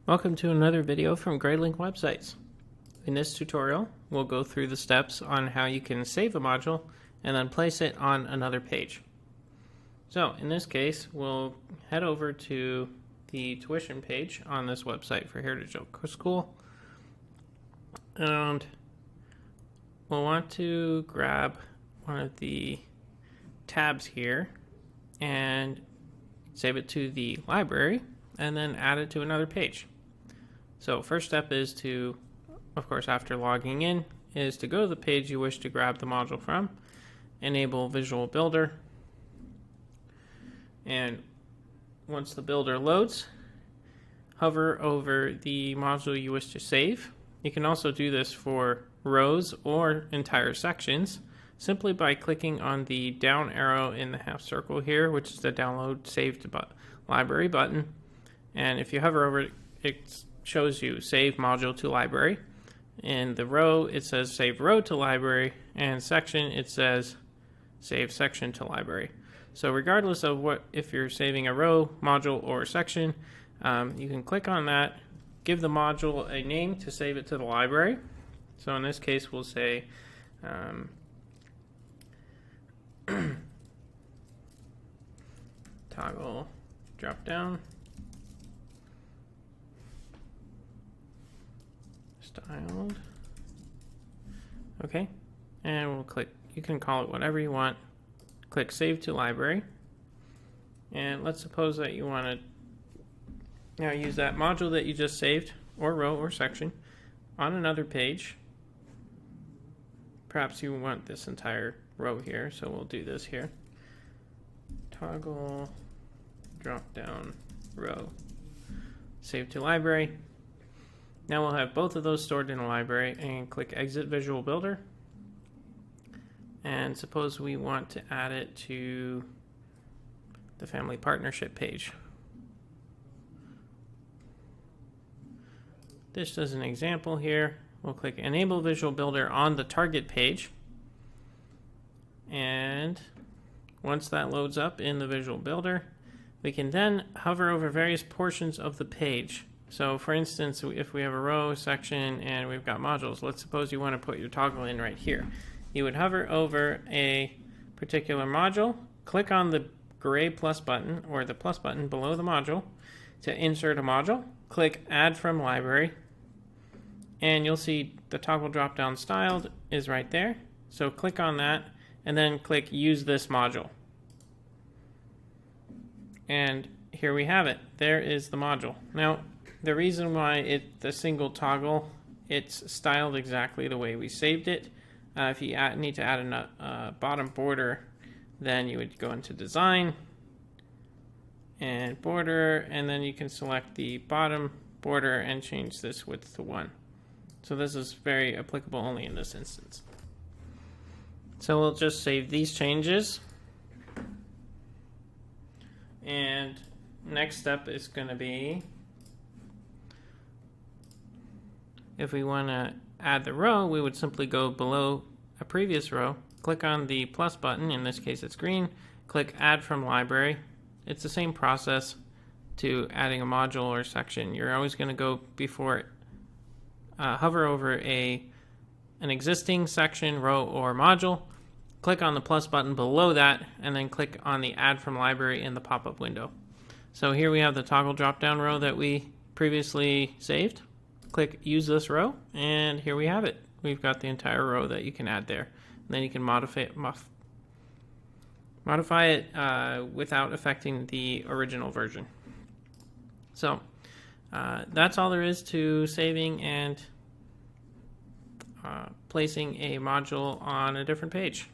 Welcome to another video from Gradelink websites. In this tutorial, we'll go through the steps on how you can save a module and then place it on another page. So in this case, we'll head over to the tuition page on this website for Heritage Oak School. And we'll want to grab one of the tabs here and save it to the library and then add it to another page. So first step is to, of course, after logging in, is to go to the page you wish to grab the module from, enable Visual Builder, and once the builder loads, hover over the module you wish to save. You can also do this for rows or entire sections simply by clicking on the down arrow in the half circle here, which is the download saved library button. And if you hover over it, it shows you save module to library. In the row, it says save row to library, and section, it says save section to library. So regardless of if you're saving a row, module, or section, you can click on that, give the module a name to save it to the library. So in this case, we'll say toggle drop down styled. Okay, and we'll click, you can call it whatever you want. Click save to library, and let's suppose that you want to now use that module that you just saved, or row or section, on another page. Perhaps you want this entire row here, so we'll do this here. Toggle drop down row, save to library. Now we'll have both of those stored in a library, and click exit Visual Builder. And suppose we want to add it to the family partnership page. This is an example here. We'll click enable Visual Builder on the target page. And once that loads up in the Visual Builder, we can then hover over various portions of the page. So for instance, if we have a row, section, and we've got modules, let's suppose you want to put your toggle in right here. You would hover over a particular module, click on the gray plus button or the plus button below the module to insert a module, click add from library, and you'll see the toggle drop down styled is right there. So click on that and then click use this module. And here we have it. There is the module. Now, the reason why the single toggle, it's styled exactly the way we saved it. If you need to add a bottom border, then you would go into design and border, and then you can select the bottom border and change this width to 1. So this is very applicable only in this instance. So we'll just save these changes. And next step is going to be, if we want to add the row, we would simply go below a previous row, click on the plus button, in this case it's green, click add from library. It's the same process to adding a module or section. You're always going to go before hover over an existing section, row, or module, click on the plus button below that, and then click on the add from library in the pop-up window. So here we have the toggle drop down row that we previously saved. Click use this row, and here we have it. We've got the entire row that you can add there. And then you can modify it without affecting the original version. So that's all there is to saving and placing a module on a different page.